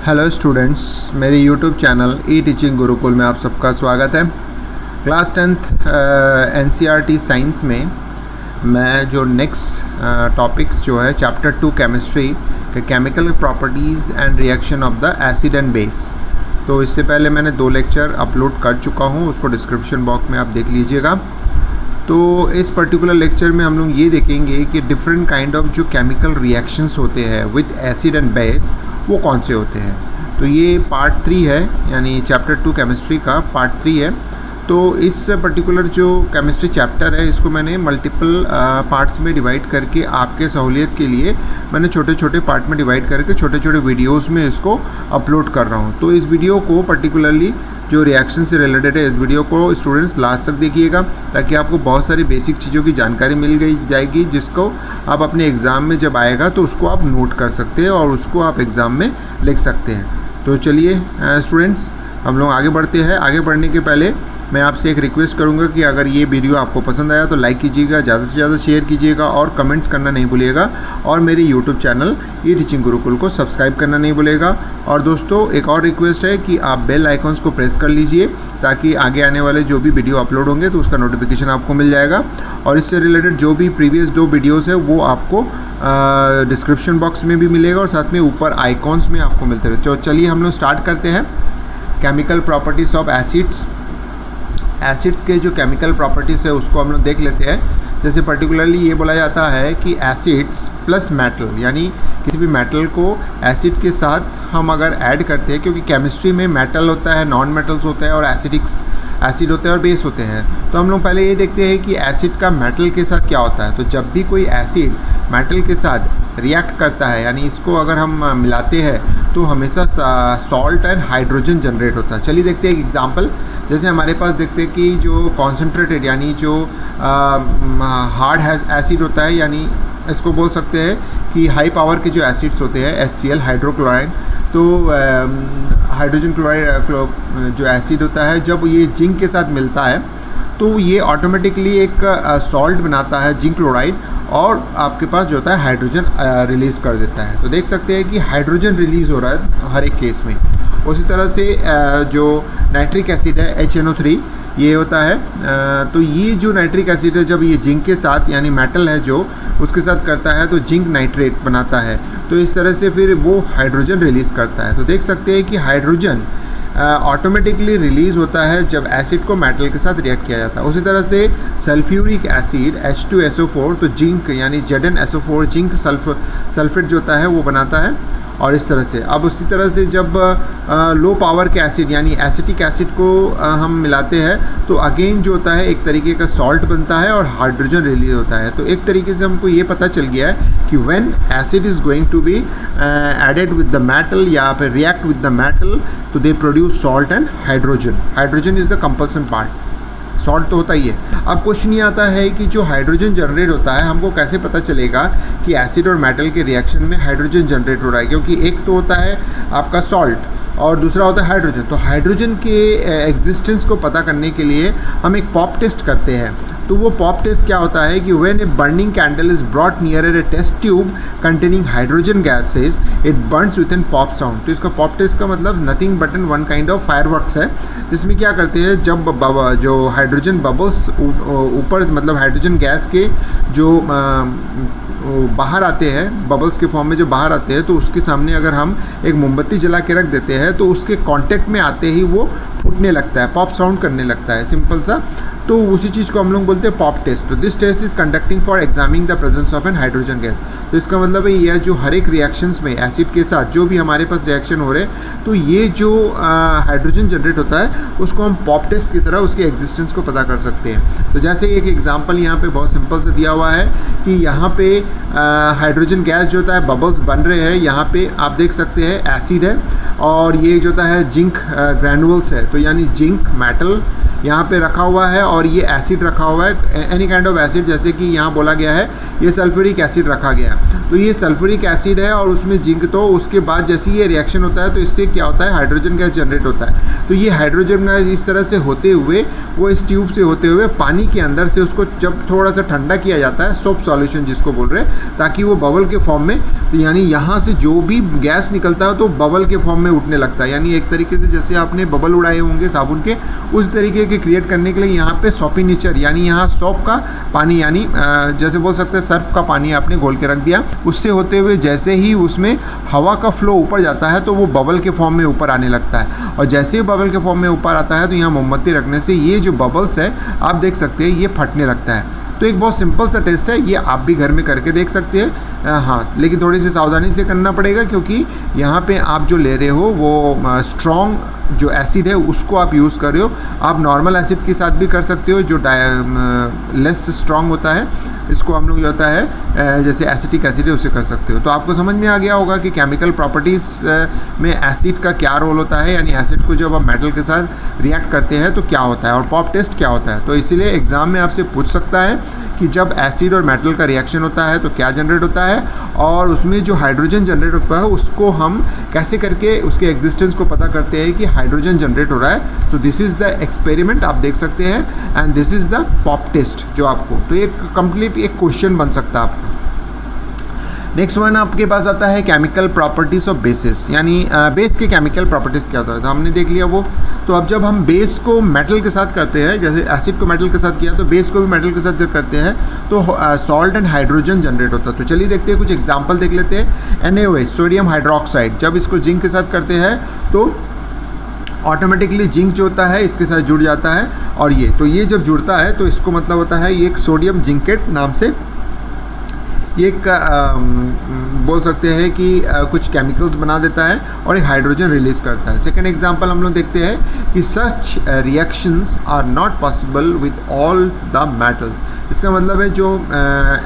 Hello students, मेरे YouTube channel e teaching Gurukul में आप सबका स्वागत है। क्लास 10th एनसीईआरटी साइंस में मैं जो नेक्स्ट टॉपिक्स जो है चैप्टर 2 केमिस्ट्री के chemical properties and reaction of the acid and base, तो इससे पहले मैंने 2 लेक्चर अपलोड कर चुका हूँ, उसको डिस्क्रिप्शन बॉक्स में आप देख लीजिएगा। तो इस पर्टिकुलर लेक्चर में हम लोग ये देखेंगे कि डिफरेंट काइंड ऑफ जो केमिकल रिएक्शंस होते हैं विद एसिड एंड बेस वो कौन से होते हैं। तो ये पार्ट 3 है, यानी चैप्टर 2 केमिस्ट्री का पार्ट 3 है। तो इस पर्टिकुलर जो केमिस्ट्री चैप्टर है इसको मैंने मल्टीपल पार्ट्स में डिवाइड करके आपके सहूलियत के लिए मैंने छोटे छोटे पार्ट में डिवाइड करके छोटे छोटे वीडियोस में इसको अपलोड कर रहा हूँ। तो इस वीडियो को पर्टिकुलरली जो रिएक्शन से रिलेटेड है, इस वीडियो को स्टूडेंट्स लास्ट तक देखिएगा ताकि आपको बहुत सारी बेसिक चीज़ों की जानकारी मिल गई जाएगी, जिसको आप अपने एग्ज़ाम में जब आएगा तो उसको आप नोट कर सकते हैं और उसको आप एग्ज़ाम में लिख सकते हैं। तो चलिए स्टूडेंट्स, हम लोग आगे बढ़ते हैं। आगे बढ़ने के पहले मैं आपसे एक रिक्वेस्ट करूंगा कि अगर ये वीडियो आपको पसंद आया तो लाइक कीजिएगा, ज़्यादा से ज़्यादा शेयर कीजिएगा और कमेंट्स करना नहीं भूलिएगा, और मेरे YouTube channel e teaching Gurukul को सब्सक्राइब करना नहीं भूलिएगा। और दोस्तों, एक और रिक्वेस्ट है कि आप बेल आइकॉन्स को प्रेस कर लीजिए ताकि आगे आने वाले जो भी वीडियो अपलोड होंगे तो उसका नोटिफिकेशन आपको मिल जाएगा, और इससे रिलेटेड जो भी प्रीवियस 2 वीडियोज़ है वो आपको डिस्क्रिप्शन बॉक्स में भी मिलेगा और साथ में ऊपर आइकॉन्स में आपको मिलते रहते। तो चलिए हम लोग स्टार्ट करते हैं। केमिकल प्रॉपर्टीज़ ऑफ एसिड्स के जो केमिकल प्रॉपर्टीज़ है उसको हम लोग देख लेते हैं। जैसे पर्टिकुलरली ये बोला जाता है कि एसिड्स प्लस मेटल, यानी किसी भी मेटल को एसिड के साथ हम अगर ऐड करते हैं, क्योंकि केमिस्ट्री में मेटल होता है, नॉन मेटल्स होते हैं और एसिड होते हैं और बेस होते हैं। तो हम लोग पहले ये देखते हैं कि एसिड का मेटल के साथ क्या होता है। तो जब भी कोई एसिड मेटल के साथ रिएक्ट करता है, यानी इसको अगर हम मिलाते हैं तो हमेशा सॉल्ट एंड हाइड्रोजन जनरेट होता है। चलिए देखते हैं एक एग्जांपल। जैसे हमारे पास देखते हैं कि जो कॉन्सेंट्रेटेड यानी जो हार्ड एसिड होता है, यानी इसको बोल सकते हैं कि हाई पावर के जो एसिड्स होते हैं HCl हाइड्रोक्लोराइड, तो हाइड्रोजन क्लोराइड जो एसिड होता है जब ये जिंक के साथ मिलता है तो ये ऑटोमेटिकली एक सॉल्ट बनाता है जिंक क्लोराइड, और आपके पास जो होता है हाइड्रोजन रिलीज़ कर देता है। तो देख सकते हैं कि हाइड्रोजन रिलीज़ हो रहा है हर एक केस में। उसी तरह से जो नाइट्रिक एसिड है HNO3 ये होता है। तो ये जो नाइट्रिक एसिड है जब ये जिंक के साथ, यानी मेटल है जो उसके साथ करता है तो जिंक नाइट्रेट बनाता है, तो इस तरह से फिर वो हाइड्रोजन रिलीज़ करता है। तो देख सकते हैं कि हाइड्रोजन ऑटोमेटिकली रिलीज़ होता है जब एसिड को मेटल के साथ रिएक्ट किया जाता है। उसी तरह से सल्फ्यूरिक एसिड H2SO4, तो जिंक यानी ZnSO4 जिंक सल्फेट जो होता है वो बनाता है, और इस तरह से। अब उसी तरह से जब लो पावर के एसिड यानी एसिटिक एसिड को हम मिलाते हैं तो अगेन जो होता है एक तरीके का सॉल्ट बनता है और हाइड्रोजन रिलीज होता है। तो एक तरीके से हमको ये पता चल गया है कि when acid is going to be added with the metal या फिर रिएक्ट विद द मेटल, तो they produce salt and hydrogen is the compulsion part. Salt तो होता ही है। अब क्वेश्चन ये आता है कि जो हाइड्रोजन जनरेट होता है हमको कैसे पता चलेगा कि एसिड और मेटल के रिएक्शन में हाइड्रोजन जनरेट हो रहा है, क्योंकि एक तो होता है आपका सॉल्ट और दूसरा होता है हाइड्रोजन। तो हाइड्रोजन के एग्जिस्टेंस को पता करने के लिए हम एक पॉप टेस्ट करते हैं। तो वो पॉप टेस्ट क्या होता है कि when a burning candle is brought near a test tube containing hydrogen gases it burns with in pop sound. तो इसका पॉप टेस्ट का मतलब nothing but in one kind of fireworks है, जिसमें क्या करते हैं जब जो हाइड्रोजन बबल्स ऊपर, मतलब हाइड्रोजन गैस के जो बाहर आते हैं, बबल्स के फॉर्म में जो बाहर आते हैं, तो उसके सामने अगर हम एक मोमबत्ती जला के रख देते हैं तो उसके कांटेक्ट में आते ही वो फूटने लगता है, पॉप साउंड करने लगता है, सिंपल सा। तो उसी चीज़ को हम लोग बोलते हैं पॉप टेस्ट। तो this test is conducting for examining the presence of an hydrogen gas. तो इसका मतलब है ये जो हर एक रिएक्शंस में एसिड के साथ जो भी हमारे पास रिएक्शन हो रहे हैं, तो ये जो हाइड्रोजन जनरेट होता है उसको हम पॉप टेस्ट की तरह उसके एग्जिस्टेंस को पता कर सकते हैं। तो जैसे एक एग्जाम्पल यहाँ पे बहुत सिंपल से दिया हुआ है कि यहाँ पे हाइड्रोजन गैस जो होता है बबल्स बन रहे हैं, यहाँ पे आप देख सकते हैं एसिड है और ये जो होता है जिंक ग्रैनुअल्स है। तो यानी जिंक मेटल यहाँ पे रखा हुआ है और ये एसिड रखा हुआ है, एनी काइंड ऑफ एसिड, जैसे कि यहाँ बोला गया है ये सल्फ्यूरिक एसिड रखा गया है। तो ये सल्फ्यूरिक एसिड है और उसमें जिंक, तो उसके बाद जैसे ये रिएक्शन होता है तो इससे क्या होता है, हाइड्रोजन गैस जनरेट होता है। तो ये हाइड्रोजन गैस इस तरह से होते हुए वो इस ट्यूब से होते हुए पानी के अंदर से उसको जब थोड़ा सा ठंडा किया जाता है, सोप सॉल्यूशन जिसको बोल रहे हैं, ताकि वो बबल के फॉर्म में, तो यानी यहाँ से जो भी गैस निकलता है तो बबल के फॉर्म में उठने लगता है। यानी एक तरीके से जैसे आपने बबल उड़ाए होंगे साबुन के, उस तरीके के क्रिएट करने के लिए यहाँ पे सोपी नेचर, यानी यहाँ सोप का पानी, यानी जैसे बोल सकते हैं सर्फ का पानी आपने घोल के रख दिया, उससे होते हुए जैसे ही उसमें हवा का फ्लो ऊपर जाता है तो वो बबल के फॉर्म में ऊपर आने लगता है। और जैसे ही बबल के फॉर्म में ऊपर आता है तो यहाँ मोमबत्ती रखने से ये जो बबल्स है आप देख सकते हैं ये फटने लगता है। तो एक बहुत सिंपल सा टेस्ट है, ये आप भी घर में करके देख सकते हैं। हाँ, लेकिन थोड़ी सी सावधानी से करना पड़ेगा, क्योंकि यहाँ पे आप जो ले रहे हो वो स्ट्रॉन्ग जो एसिड है उसको आप यूज़ कर रहे हो। आप नॉर्मल एसिड के साथ भी कर सकते हो जो लेस स्ट्रॉन्ग होता है, इसको हम लोग जो होता है जैसे एसिटिक एसिड है उससे कर सकते हो। तो आपको समझ में आ गया होगा कि केमिकल प्रॉपर्टीज़ में एसिड का क्या रोल होता है, यानी एसिड को जब आप मेटल के साथ रिएक्ट करते हैं तो क्या होता है, और पॉप टेस्ट क्या होता है। तो इसीलिए एग्ज़ाम में आपसे पूछ सकता है कि जब एसिड और मेटल का रिएक्शन होता है तो क्या जनरेट होता है, और उसमें जो हाइड्रोजन जनरेट होता है उसको हम कैसे करके उसके एग्जिस्टेंस को पता करते हैं कि हाइड्रोजन जनरेट हो रहा है। So this is the experiment, आप देख सकते हैं, and this is the pop test जो आपको, तो एक कंप्लीट एक क्वेश्चन बन सकता है आपका। नेक्स्ट वन आपके पास आता है केमिकल प्रॉपर्टीज़ ऑफ बेसिस, यानी बेस के केमिकल प्रॉपर्टीज़ क्या होता है, तो हमने देख लिया वो। तो अब जब हम बेस को मेटल के साथ करते हैं, जैसे एसिड को मेटल के साथ किया तो बेस को भी मेटल के साथ जब करते हैं तो सॉल्ट एंड हाइड्रोजन जनरेट होता है। तो चलिए देखते हैं, कुछ एग्जाम्पल देख लेते हैं। NaOH सोडियम हाइड्रोक्साइड, जब इसको जिंक के साथ करते हैं तो ऑटोमेटिकली जिंक जो होता है इसके साथ जुड़ जाता है, और ये तो ये जब जुड़ता है तो इसको मतलब होता है ये एक सोडियम जिंकेट नाम से ये एक बोल सकते हैं कि कुछ केमिकल्स बना देता है और एक हाइड्रोजन रिलीज़ करता है। सेकेंड एग्जांपल हम लोग देखते हैं कि such reactions are not possible with all the metals. इसका मतलब है जो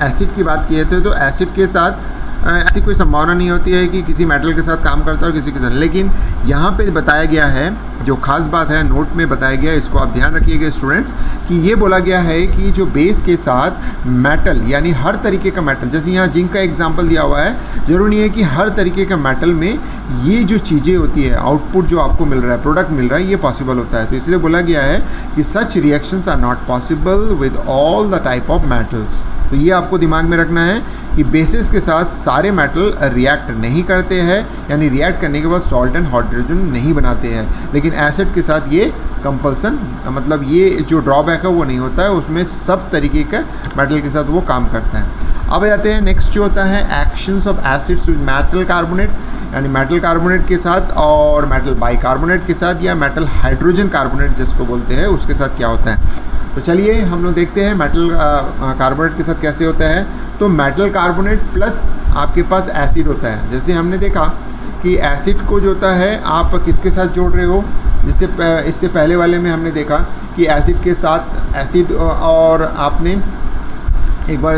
एसिड की बात किए थे तो एसिड के साथ ऐसी कोई संभावना नहीं होती है कि किसी मेटल के साथ काम करता है और किसी के साथ, लेकिन यहाँ पे बताया गया है, जो खास बात है नोट में बताया गया है, इसको आप ध्यान रखिएगा स्टूडेंट्स, कि ये बोला गया है कि जो बेस के साथ मेटल, यानी हर तरीके का मेटल, जैसे यहाँ जिंक का एग्जांपल दिया हुआ है, जरूरी नहीं है कि हर तरीके का मेटल में ये जो चीज़ें होती है, आउटपुट जो आपको मिल रहा है, प्रोडक्ट मिल रहा है, ये पॉसिबल होता है। तो इसलिए बोला गया है कि such reactions are not possible with all the type of metals. तो ये आपको दिमाग में रखना है कि बेसिस के साथ सारे मेटल रिएक्ट नहीं करते हैं, यानी रिएक्ट करने के बाद सॉल्ट एंड हाइड्रोजन नहीं बनाते हैं, लेकिन एसिड के साथ ये कंपल्सन, मतलब ये जो ड्रॉबैक है वो नहीं होता है, उसमें सब तरीके का मेटल के साथ वो काम करता है। अब आते हैं नेक्स्ट जो होता है actions of acids with metal carbonate, यानी मेटल कार्बोनेट के साथ और मेटल बाइकार्बोनेट के साथ, या मेटल हाइड्रोजन कार्बोनेट जिसको बोलते हैं उसके साथ क्या होता है। तो चलिए हम लोग देखते हैं मेटल कार्बोनेट के साथ कैसे होता है। तो मेटल कार्बोनेट प्लस आपके पास एसिड होता है। जैसे हमने देखा कि एसिड को जो होता है आप किसके साथ जोड़ रहे हो, जिससे इससे पहले वाले में हमने देखा कि एसिड के साथ एसिड, और आपने एक बार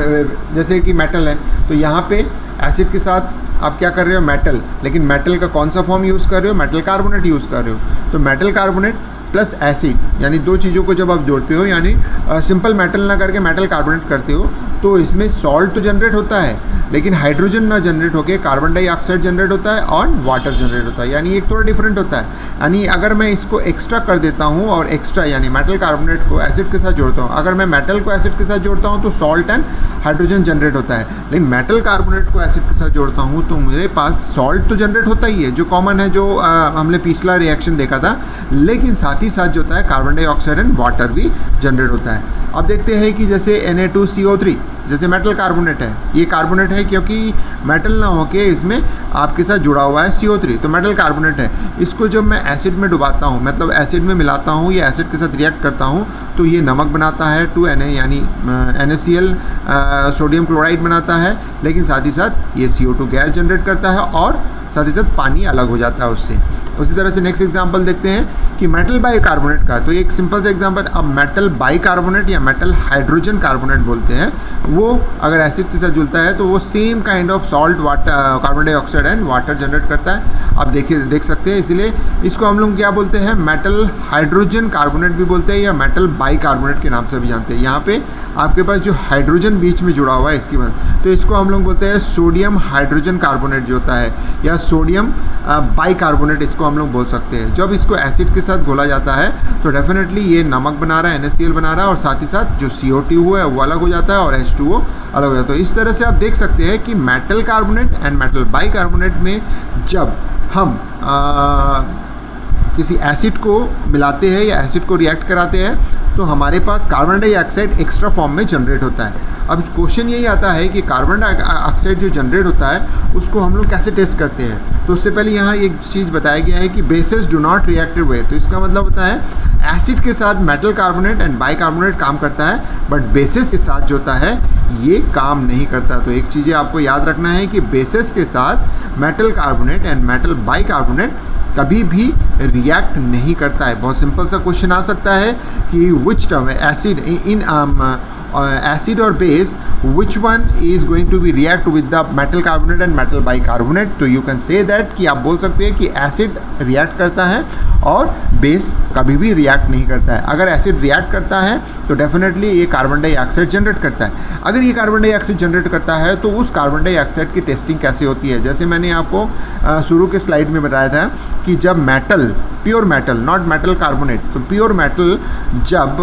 जैसे कि मेटल है तो यहाँ पे एसिड के साथ आप क्या कर रहे हो, मेटल, लेकिन मेटल का कौन सा फॉर्म यूज़ कर रहे हो, मेटल कार्बोनेट यूज़ कर रहे हो। तो मेटल कार्बोनेट प्लस एसिड, यानी दो चीज़ों को जब आप जोड़ते हो, यानी सिंपल मेटल ना करके मेटल कार्बोनेट करते हो, तो इसमें सॉल्ट तो जनरेट होता है, लेकिन हाइड्रोजन ना जनरेट होकर कार्बन डाइऑक्साइड जनरेट होता है और वाटर जनरेट होता है, यानी एक थोड़ा डिफरेंट होता है। यानी अगर मैं इसको एक्स्ट्रा कर देता हूँ और एक्स्ट्रा यानी मेटल कार्बोनेट को एसिड के साथ जोड़ता हूँ, अगर मैं मेटल को एसिड के साथ जोड़ता हूँ तो सॉल्ट एंड हाइड्रोजन जनरेट होता है, लेकिन मेटल कार्बोनेट को एसिड के साथ जोड़ता हूँ तो मेरे पास सॉल्ट तो जनरेट होता ही है, जो कॉमन है, जो हमने पिछला रिएक्शन देखा था, लेकिन साथ ही साथ जो होता है कार्बन डाइऑक्साइड एंड वाटर भी जनरेट होता है। अब देखते हैं कि जैसे Na2CO3 जैसे मेटल कार्बोनेट है, ये कार्बोनेट है क्योंकि मेटल ना होके इसमें आपके साथ जुड़ा हुआ है CO3, तो मेटल कार्बोनेट है। इसको जब मैं एसिड में डुबाता हूँ, मतलब एसिड में मिलाता हूँ या एसिड के साथ रिएक्ट करता हूँ, तो ये नमक बनाता है 2Na, यानी NaCl सोडियम क्लोराइड बनाता है, लेकिन साथ ही साथ ये CO2 गैस जनरेट करता है और साथ ही साथ पानी अलग हो जाता है उससे। उसी तरह से नेक्स्ट एग्जांपल देखते हैं कि मेटल बाइकार्बोनेट का, तो एक सिंपल सा एग्जांपल, अब मेटल बाइकार्बोनेट या मेटल हाइड्रोजन कार्बोनेट बोलते हैं, वो अगर एसिड के साथ जुलता है तो वो same kind of salt, water, carbon dioxide and water generate करता है। आप देख सकते हैं। इसलिए इसको हम लोग क्या बोलते हैं, मेटल हाइड्रोजन कार्बोनेट भी बोलते हैं या मेटल बाइकार्बोनेट के नाम से भी जानते हैं। यहाँ पे आपके पास जो हाइड्रोजन बीच में जुड़ा हुआ है इसकी बात, तो इसको हम लोग बोलते हैं सोडियम हाइड्रोजन कार्बोनेट जो होता है, या सोडियम बाइकार्बोनेट इसको हम लोग बोल सकते हैं। जब इसको एसिड के साथ घोला जाता है तो डेफिनेटली ये नमक बना रहा है, NaCl बना रहा है, और साथ ही साथ जो CO2 है वो अलग हो जाता है और H2O अलग हो जाता है। तो इस तरह से आप देख सकते हैं कि metal carbonate and metal bicarbonate में जब हम किसी एसिड को मिलाते हैं या एसिड को रिएक्ट कराते हैं तो हमारे पास कार्बन डाइऑक्साइड एक्स्ट्रा फॉर्म में जनरेट होता है। अब क्वेश्चन यही आता है कि कार्बन डाइऑक्साइड जो जनरेट होता है उसको हम लोग कैसे टेस्ट करते हैं। तो उससे पहले यहाँ एक चीज़ बताया गया है कि बेसिस डू नॉट रिएक्ट वे। तो इसका मतलब होता है एसिड के साथ मेटल कार्बोनेट एंड बाइकार्बोनेट काम करता है, बट बेसिस के साथ जो होता है ये काम नहीं करता। तो एक चीज़ें आपको याद रखना है कि बेसिस के साथ metal carbonate and metal bicarbonate कभी भी रिएक्ट नहीं करता है। बहुत सिंपल सा क्वेश्चन आ सकता है कि which term acid in acid or base, which one is going to be react with the metal carbonate and metal bicarbonate। तो you can say that कि आप बोल सकते हैं कि एसिड रिएक्ट करता है और बेस कभी भी रिएक्ट नहीं करता है। अगर एसिड रिएक्ट करता है तो डेफिनेटली ये कार्बन डाइऑक्साइड जनरेट करता है। अगर ये कार्बन डाइऑक्साइड जनरेट करता है तो उस कार्बन डाइऑक्साइड की टेस्टिंग कैसे होती है, जैसे मैंने आपको शुरू के स्लाइड में बताया था कि जब metal, pure metal, not metal carbonate, तो प्योर मेटल जब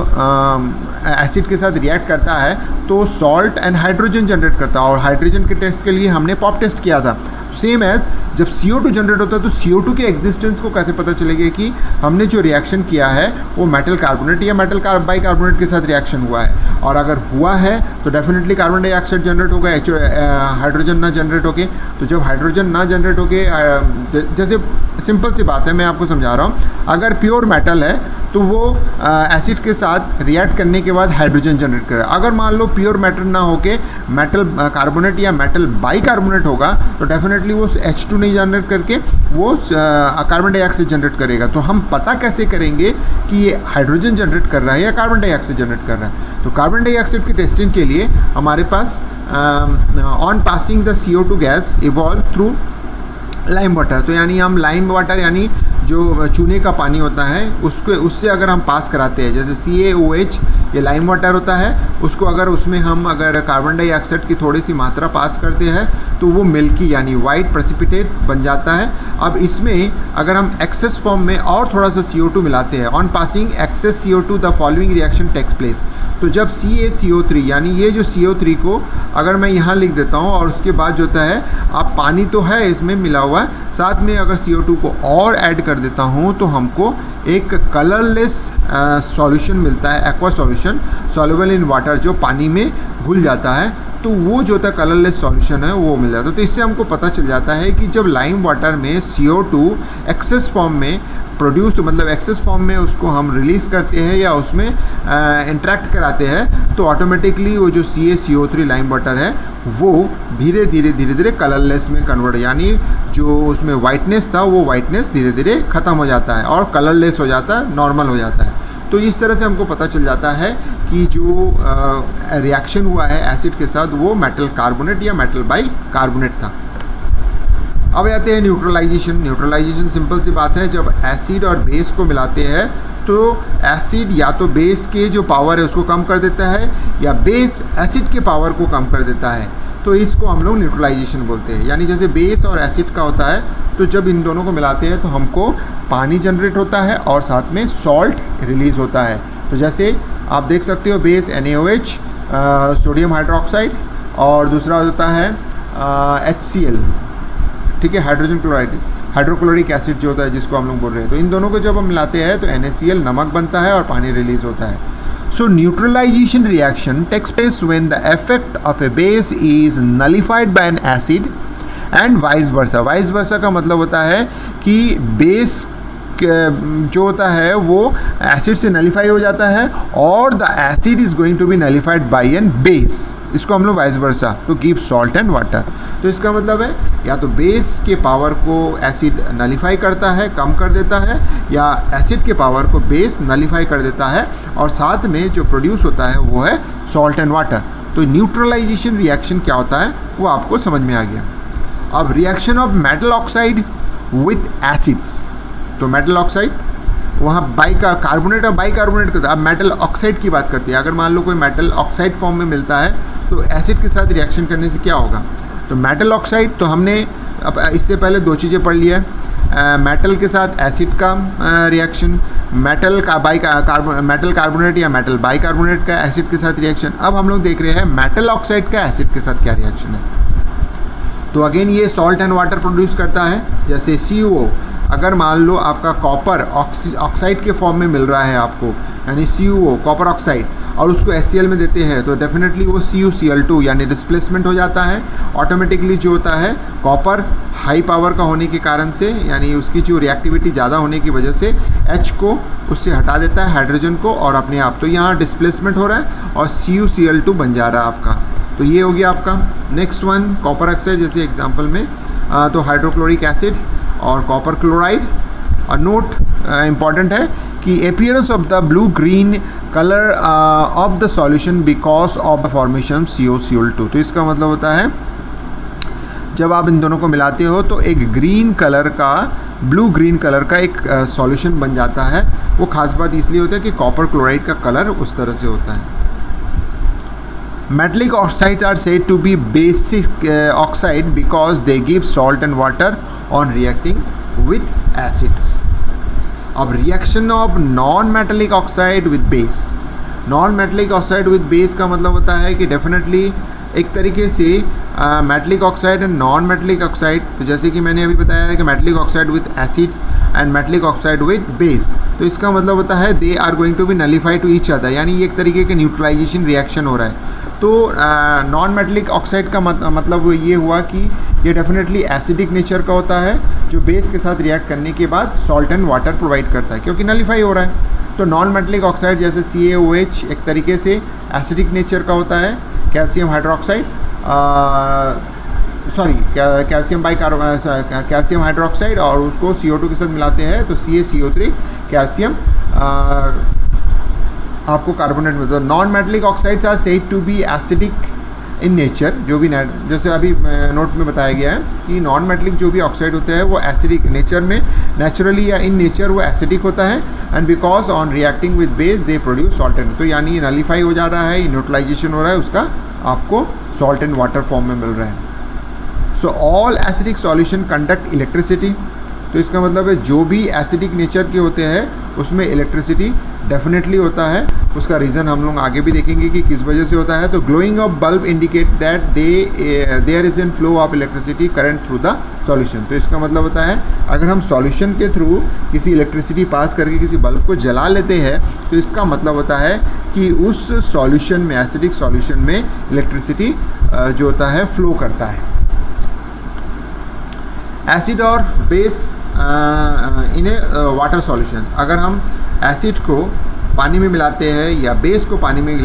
एसिड के साथ रिएक्ट करता है तो सॉल्ट एंड हाइड्रोजन जनरेट करता है, और हाइड्रोजन के टेस्ट के लिए हमने पॉप टेस्ट किया था। सेम एज जब CO2 जनरेट होता है तो CO2 के एग्जिस्टेंस को कैसे पता चलेगा कि हमने जो रिएक्शन किया है वो मेटल कार्बोनेट या मेटल बाइकार्बोनेट के साथ रिएक्शन हुआ है, और अगर हुआ है तो डेफिनेटली कार्बन डाइऑक्साइड जनरेट होगा, हाइड्रोजन ना जनरेट होके। तो जब हाइड्रोजन ना जनरेट होके, जैसे सिंपल सी बात है, मैं आपको समझा रहा हूँ, अगर प्योर मेटल है तो वो एसिड के साथ रिएक्ट करने के बाद हाइड्रोजन जनरेट करेगा। अगर मान लो प्योर मेटल ना होके मेटल कार्बोनेट या मेटल बाइकार्बोनेट होगा तो डेफिनेटली वो H2 नहीं जनरेट करके वो कार्बन डाइऑक्साइड जनरेट करेगा। तो हम पता कैसे करेंगे कि ये हाइड्रोजन जनरेट कर रहा है या कार्बन डाइऑक्साइड जनरेट कर रहा है। तो कार्बन डाइऑक्साइड की टेस्टिंग के लिए हमारे pass on passing the CO2 gas evolve through lime water, तो यानी हम लाइम वाटर यानी जो चूने का पानी होता है उससे अगर हम पास कराते हैं, जैसे CaOH ये लाइम वाटर होता है, उसको अगर उसमें हम अगर कार्बन डाइऑक्साइड की थोड़ी सी मात्रा पास करते हैं तो वो मिल्की यानी वाइट प्रेसिपिटेट बन जाता है। अब इसमें अगर हम एक्सेस फॉर्म में और थोड़ा सा CO2 मिलाते हैं, on passing excess CO2 the following reaction takes place. तो जब CaCO3 यानी ये जो CO3 को अगर मैं यहाँ लिख देता हूँ और उसके बाद जो होता है, अब पानी तो है इसमें मिला हुआ है, साथ में अगर CO2 को और ऐड कर देता हूँ तो हमको एक कलरलेस सॉल्यूशन मिलता है, aqua solution soluble in water, जो पानी में घुल जाता है। तो वो जो होता है कलरलेस सॉल्यूशन है वो मिल जाता है। तो इससे हमको पता चल जाता है कि जब लाइम वाटर में CO2 एक्सेस फॉर्म में प्रोड्यूस, मतलब एक्सेस फॉर्म में उसको हम रिलीज़ करते हैं या उसमें इंटरेक्ट कराते हैं तो ऑटोमेटिकली वो जो CaCO3 लाइम वाटर है वो धीरे धीरे कलरलेस में कन्वर्ट, यानी जो उसमें वाइटनेस था वो वाइटनेस धीरे धीरे ख़त्म हो जाता है और कलरलेस हो जाता है, नॉर्मल हो जाता है। तो इस तरह से हमको पता चल जाता है कि जो रिएक्शन हुआ है एसिड के साथ वो मेटल कार्बोनेट या मेटल बाइकार्बोनेट था। अब आते हैं न्यूट्रलाइजेशन। न्यूट्रलाइजेशन सिंपल सी बात है, जब एसिड और बेस को मिलाते हैं तो एसिड या तो बेस के जो पावर है उसको कम कर देता है या बेस एसिड के पावर को कम कर देता है। तो इसको हम लोग न्यूट्रलाइजेशन बोलते हैं। यानी जैसे बेस और एसिड का होता है तो जब इन दोनों को मिलाते हैं तो हमको पानी जनरेट होता है और साथ में सॉल्ट रिलीज़ होता है। तो जैसे आप देख सकते हो बेस NaOH सोडियम हाइड्रोक्साइड और दूसरा होता है HCl, ठीक है, हाइड्रोजन क्लोराइड, हाइड्रोक्लोरिक एसिड जो होता है जिसको हम लोग बोल रहे हैं। तो इन दोनों को जब हम मिलाते हैं तो NaCl नमक बनता है और पानी रिलीज़ होता है। So neutralization reaction takes place when the effect of a base is nullified by an acid and vice versa। vice versa का मतलब होता है कि बेस जो होता है वो एसिड से नलीफाई हो जाता है और the acid is going to be nullified by an base, इसको हम लोग vice versa to give salt and water. तो इसका मतलब है या तो बेस के पावर को एसिड नलीफाई करता है, कम कर देता है, या एसिड के पावर को बेस नलीफाई कर देता है और साथ में जो प्रोड्यूस होता है वो है सॉल्ट एंड वाटर। तो न्यूट्रलाइजेशन रिएक्शन क्या होता है वो आपको समझ में आ गया। अब reaction of metal oxide with acids. तो मेटल ऑक्साइड वहाँ कार्बोनेट और बाइकार्बोनेट करता है। अब मेटल ऑक्साइड की बात करते हैं, अगर मान लो कोई मेटल ऑक्साइड फॉर्म में मिलता है तो एसिड के साथ रिएक्शन करने से क्या होगा। तो मेटल ऑक्साइड, तो हमने अब इससे पहले दो चीज़ें पढ़ लिया है, मेटल के साथ एसिड का रिएक्शन, मेटल कार्बोनेट या मेटल बाइकार्बोनेट का एसिड के साथ रिएक्शन। अब हम लोग देख रहे हैं मेटल ऑक्साइड का एसिड के साथ क्या रिएक्शन है। तो अगेन ये सॉल्ट एंड वाटर प्रोड्यूस करता है। जैसे CO, अगर मान लो आपका कॉपर ऑक्साइड के फॉर्म में मिल रहा है आपको, यानी CuO कॉपर ऑक्साइड, और उसको HCl में देते हैं तो डेफिनेटली वो CuCl2 यानी डिस्प्लेसमेंट हो जाता है ऑटोमेटिकली। जो होता है कॉपर हाई पावर का होने के कारण से, यानी उसकी जो रिएक्टिविटी ज़्यादा होने की वजह से H को उससे हटा देता है हाइड्रोजन को, और अपने आप तो यहाँ डिस्प्लेसमेंट हो रहा है और CuCl2 बन जा रहा है आपका। तो ये हो गया आपका। नेक्स्ट वन कॉपर ऑक्साइड, जैसे एग्जांपल में तो हाइड्रोक्लोरिक एसिड और कॉपर क्लोराइड। और नोट इम्पॉर्टेंट है कि appearance of the blue green colour of the solution because of the formation CuCl2। तो इसका मतलब होता है जब आप इन दोनों को मिलाते हो तो एक ग्रीन कलर का, ब्लू ग्रीन कलर का एक सॉल्यूशन बन जाता है। वो खास बात इसलिए होता है कि कॉपर क्लोराइड का कलर उस तरह से होता है। Metallic oxides are said to be basic oxide because they give salt and water on reacting with acids. अब reaction of non-metallic oxide with base, non-metallic oxide with base का मतलब होता है कि definitely एक तरीके से metallic oxide and non metallic oxide. तो जैसे कि मैंने अभी बताया है कि metallic oxide with acid and metallic oxide with base, तो इसका मतलब होता है they are going to be nullified to each other, यानी ये एक तरीके के न्यूट्रलाइजेशन रिएक्शन हो रहा है। तो नॉन मेटलिक ऑक्साइड का मतलब ये हुआ कि ये डेफिनेटली एसिडिक नेचर का होता है, जो बेस के साथ रिएक्ट करने के बाद सॉल्ट एंड वाटर प्रोवाइड करता है क्योंकि नलीफाई हो रहा है। तो नॉन मेटलिक ऑक्साइड जैसे CaOH एक तरीके से एसिडिक नेचर का होता है। कैल्शियम हाइड्रोक्साइड कैल्शियम हाइड्रोक्साइड और उसको CO2 के साथ मिलाते हैं तो CaCO3 कैल्शियम आपको कार्बोनेट मिलता है। Non metallic oxides are said to be acidic in nature, जो भी जैसे अभी नोट में बताया गया है कि नॉन मेटलिक जो भी ऑक्साइड होते हैं वो एसिडिक नेचर में, नेचुरली या इन नेचर वो एसिडिक होता है। And because on reacting with base they produce salt and, तो यानी ये नलीफाई हो जा रहा है, न्यूट्रलाइजेशन हो रहा है, उसका आपको सॉल्ट एंड वाटर फॉर्म में मिल रहा है। So all acidic solution conduct electricity, तो इसका मतलब है जो भी एसिडिक नेचर के होते हैं उसमें इलेक्ट्रिसिटी डेफिनेटली होता है। उसका रीज़न हम लोग आगे भी देखेंगे कि किस वजह से होता है। तो glowing of bulb indicate that there is an flow of electricity current through the solution. तो इसका मतलब होता है अगर हम सॉल्यूशन के थ्रू किसी इलेक्ट्रिसिटी पास करके किसी बल्ब को जला लेते हैं तो इसका मतलब होता है कि उस सॉल्यूशन में, एसिडिक सॉल्यूशन में इलेक्ट्रिसिटी जो होता है फ्लो करता है। एसिड और base in A water solution, अगर हम एसिड को पानी में मिलाते हैं या बेस को पानी में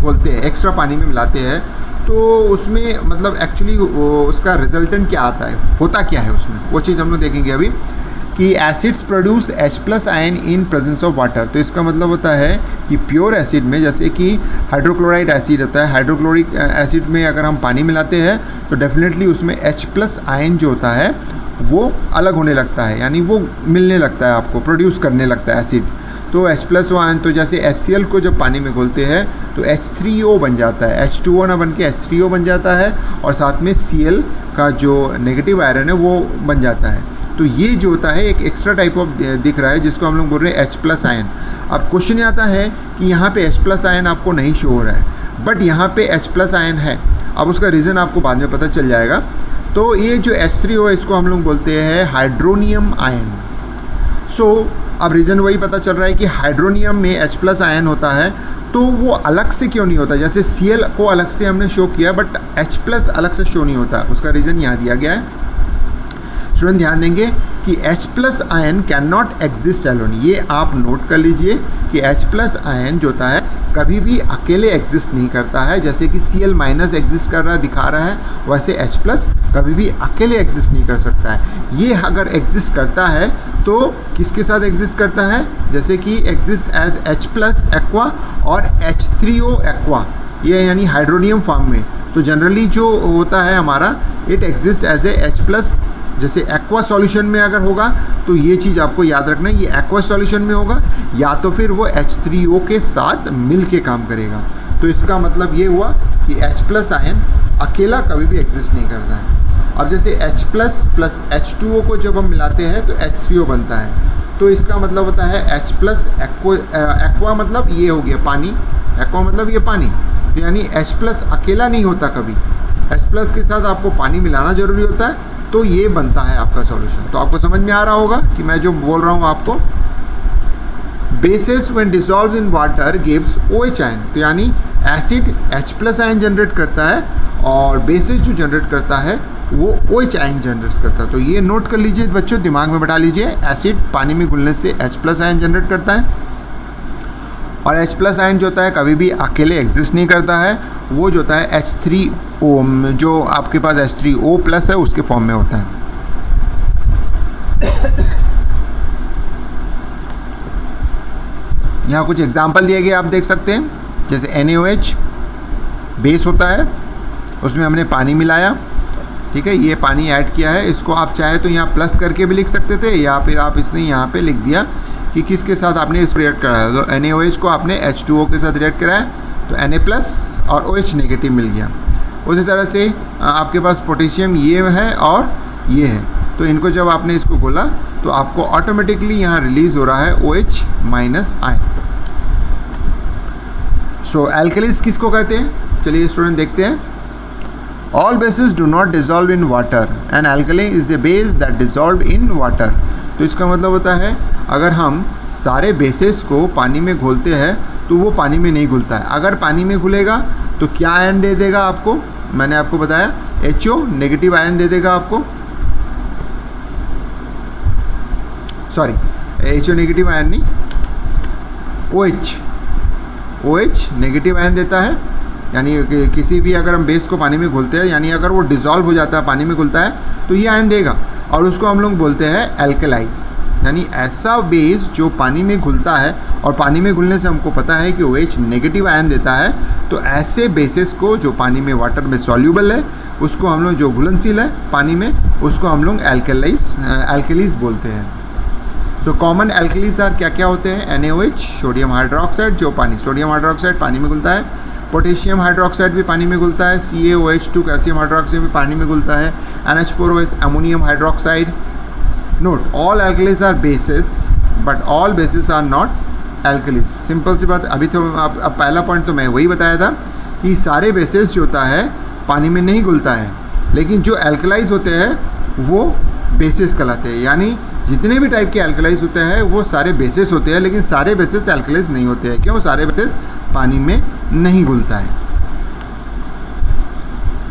घोलते हैं, एक्स्ट्रा पानी में मिलाते हैं, तो उसमें मतलब एक्चुअली उसका रिजल्टेंट क्या आता है, होता क्या है उसमें, वो चीज़ हम लोग देखेंगे अभी कि acids produce H+ ion in presence of water. तो इसका मतलब होता है कि प्योर एसिड में, जैसे कि हाइड्रोक्लोराइड एसिड होता है, हाइड्रोक्लोरिक एसिड में अगर हम पानी मिलाते हैं तो डेफिनेटली उसमें H+ आयन जो होता है वो अलग होने लगता है, यानी वो मिलने लगता है, आपको प्रोड्यूस करने लगता है एसिड। तो H+ आयन, तो जैसे HCl को जब पानी में घोलते हैं तो H3O बन जाता है, H2O ना बन के H3O बन जाता है, और साथ में Cl का जो नेगेटिव आयरन है वो बन जाता है। तो ये जो होता है एक एक्स्ट्रा टाइप ऑफ दिख रहा है जिसको हम लोग बोल रहे हैं H+ आयन। अब क्वेश्चन आता है कि यहाँ पे H+ आयन आपको नहीं शो हो रहा है, बट यहाँ पे H+ आयन है। अब उसका रीज़न आपको बाद में पता चल जाएगा। तो ये जो H3O है इसको हम लोग बोलते हैं हाइड्रोनियम आयन। सो अब रीज़न वही पता चल रहा है कि हाइड्रोनियम में H+ आयन होता है, तो वो अलग से क्यों नहीं होता। जैसे Cl को अलग से हमने शो किया बट H+ अलग से शो नहीं होता, उसका रीज़न यहाँ दिया गया है। स्टूडेंट ध्यान देंगे कि H+ ion can not exist alone. ये आप नोट कर लीजिए कि H+ आयन जो होता है कभी भी अकेले एग्जिस्ट नहीं करता है। जैसे कि Cl- एग्जिस्ट कर रहा दिखा रहा है, वैसे H+ कभी भी अकेले एग्जिस्ट नहीं कर सकता है। ये अगर एग्जिस्ट करता है तो किसके साथ एग्जिस्ट करता है, जैसे कि एग्जिस्ट एज H+ एक्वा और H3O एक्वा, ये यानी हाइड्रोनियम फॉर्म में। तो जनरली जो होता है हमारा, it exist as a H+ जैसे एक्वा सॉल्यूशन में अगर होगा तो ये चीज़ आपको याद रखना है, ये एक्वा सॉल्यूशन में होगा या तो फिर वो H3O के साथ मिल के काम करेगा। तो इसका मतलब ये हुआ कि H+ आयन अकेला कभी भी एग्जिस्ट नहीं करता है। अब जैसे H+ प्लस H2O को जब हम मिलाते हैं तो H3O बनता है। तो इसका मतलब होता है H+ एक्वा मतलब ये हो गया पानी, एक्वा मतलब ये पानी, तो यानी H+ अकेला नहीं होता कभी, H+ के साथ आपको पानी मिलाना ज़रूरी होता है, तो ये बनता है आपका सॉल्यूशन। तो आपको समझ में आ रहा होगा कि मैं जो बोल रहा हूँ आपको। Basis when dissolve in water gives OH ion, तो यानी एसिड H+ आयन जनरेट करता है और बेसिस जो जनरेट करता है वो OH आयन जनरेट करता है। तो ये नोट कर लीजिए बच्चों, दिमाग में बैठा लीजिए, एसिड पानी में घुलने से H+ आयन जनरेट करता है और H+ आयन जो होता है कभी भी अकेले एग्जिस्ट नहीं करता है, वो जो होता है H3O, जो आपके पास H3O+ है उसके फॉर्म में होता है। यहाँ कुछ एग्जाम्पल दिए गए आप देख सकते हैं, जैसे NaOH बेस होता है, उसमें हमने पानी मिलाया, ठीक है, ये पानी ऐड किया है, इसको आप चाहे तो यहाँ प्लस करके भी लिख सकते थे या फिर आप इसने यहाँ पे लिख दिया कि किसके साथ आपने इसको रिएक्ट कराया। तो NaOH को आपने H2O के साथ रिएक्ट कराया तो Na+ और OH नेगेटिव मिल गया। उसी तरह से आपके पास पोटेशियम ये है और ये है, तो इनको जब आपने इसको घोला तो आपको ऑटोमेटिकली यहाँ रिलीज हो रहा है OH- आयन। सो एल्कलीज किसको कहते हैं, चलिए स्टूडेंट देखते हैं। All basis do not dissolve in water and alkali is a base that dissolve in water. तो इसका मतलब होता है अगर हम सारे बेसिस को पानी में घोलते हैं तो वो पानी में नहीं घुलता है। अगर पानी में घुलेगा तो क्या आयन दे देगा आपको, मैंने आपको बताया HO नेगेटिव आयन दे देगा आपको, सॉरी HO नेगेटिव आयन नहीं, OH नेगेटिव आयन देता है। यानी कि किसी भी अगर हम बेस को पानी में घुलते हैं, यानी अगर वो डिज़ोल्व हो जाता है पानी में घुलता है तो ये आयन देगा और उसको हम लोग बोलते हैं एल्कलाइज। यानी ऐसा बेस जो पानी में घुलता है और पानी में घुलने से हमको पता है कि OH नेगेटिव आयन देता है, तो ऐसे बेसिस को जो पानी में वाटर में सॉल्यूबल है उसको हम लोग, जो घुलनशील है पानी में, उसको हम लोग एल्कलीज बोलते हैं। सो कॉमन एल्कलीज आर क्या क्या होते हैं, NaOH सोडियम हाइड्रोक्साइड, जो सोडियम हाइड्रोक्साइड पानी में घुलता है, पोटेशियम हाइड्रोक्साइड भी पानी में घुलता है, CaOH2 कैल्शियम हाइड्रोक्साइड भी पानी में घुलता है, NH4OH ammonium hydroxide. Note all alkalis are bases but all bases are not alkalis. Simple सी बात, अभी तो अब पहला पॉइंट तो मैं वही बताया था कि सारे बेसिस जो होता है पानी में नहीं घुलता है, लेकिन जो एल्कलाइज होते हैं वो बेसिस कहलाते हैं। यानी जितने भी टाइप के एल्कलाइज होते हैं वो सारे बेसिस होते हैं, लेकिन सारे बेसिस एल्कलाइज नहीं होते हैं। क्यों? सारे बेसिस पानी में नहीं घुलता है।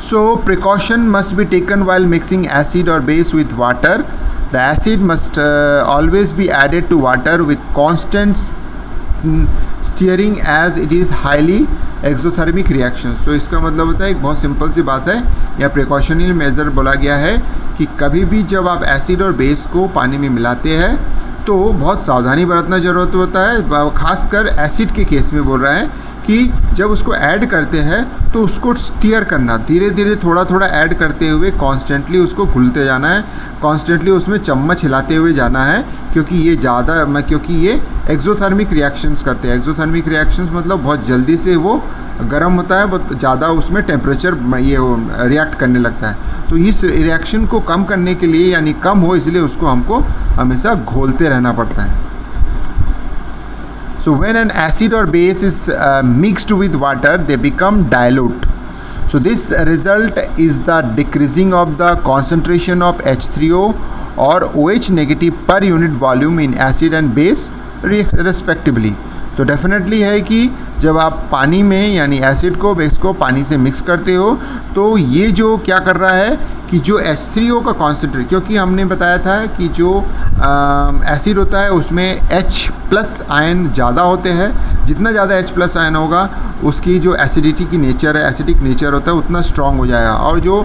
So precaution must be taken while mixing acid और base with water. The acid must always be added to water with constant stirring as it is highly exothermic reaction. So इसका मतलब होता है, एक बहुत सिंपल सी बात है, या प्रिकॉशनरी मेजर बोला गया है कि कभी भी जब आप एसिड और बेस को पानी में मिलाते हैं तो बहुत सावधानी बरतना ज़रूरत होता है। खासकर एसिड के केस में बोल रहा है कि जब उसको ऐड करते हैं तो उसको स्टीयर करना, धीरे धीरे थोड़ा थोड़ा ऐड करते हुए कॉन्स्टेंटली उसको घुलते जाना है, कॉन्स्टेंटली उसमें चम्मच हिलाते हुए जाना है, क्योंकि ये एक्सोथर्मिक रिएक्शंस करते हैं। एक्सोथर्मिक रिएक्शंस मतलब बहुत जल्दी से वो गर्म होता है, बहुत ज़्यादा उसमें टेम्परेचर ये रिएक्ट करने लगता है। तो इस रिएक्शन को कम करने के लिए, यानी कम हो, इसलिए उसको हमको हमेशा घोलते रहना पड़ता है। So when an acid or base is mixed with water, they become dilute. So this result is the decreasing of the concentration of H3O or OH negative per unit volume in acid and base respectively. तो definitely है कि जब आप पानी में, यानी acid को, base को पानी से मिक्स करते हो तो ये जो क्या कर रहा है कि जो H3O का कॉन्सेंट्रेट, क्योंकि हमने बताया था कि जो एसिड होता है उसमें H+ आयन ज़्यादा होते हैं, जितना ज़्यादा H+ आयन होगा उसकी जो एसिडिटी की नेचर है, एसिडिक नेचर होता है, उतना स्ट्रॉन्ग हो जाएगा। और जो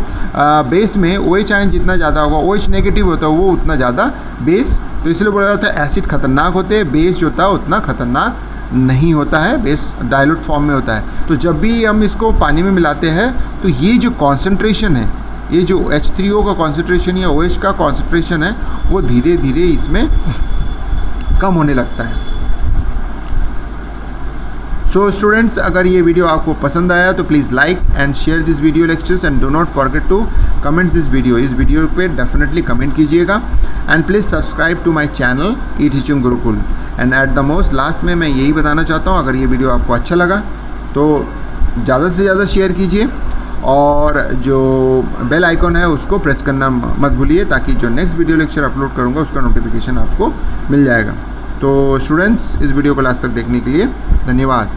बेस में OH आयन जितना ज़्यादा होगा, OH नेगेटिव होता है, वो उतना ज़्यादा बेस, तो इसलिए बोला जाता है एसिड खतरनाक होते हैं, बेस जो होता है उतना खतरनाक नहीं होता है, बेस डाइल्यूट फॉर्म में होता है। तो जब भी हम इसको पानी में मिलाते हैं तो ये जो कॉन्सेंट्रेशन है ये जो H3O का कॉन्सेंट्रेशन या OH का कॉन्सेंट्रेशन है वो धीरे धीरे इसमें कम होने लगता है। सो स्टूडेंट्स, अगर ये वीडियो आपको पसंद आया तो please like and share this video lectures and do not forget to comment this video. इस वीडियो पे डेफिनेटली कमेंट कीजिएगा and please subscribe to my channel e teaching Gurukul. And at the most last में मैं यही बताना चाहता हूँ, अगर ये वीडियो आपको अच्छा लगा तो ज़्यादा से ज़्यादा शेयर कीजिए और जो बेल आइकॉन है उसको प्रेस करना मत भूलिए, ताकि जो नेक्स्ट वीडियो लेक्चर अपलोड करूँगा उसका नोटिफिकेशन आपको मिल जाएगा। तो स्टूडेंट्स, इस वीडियो को लास्ट तक देखने के लिए धन्यवाद।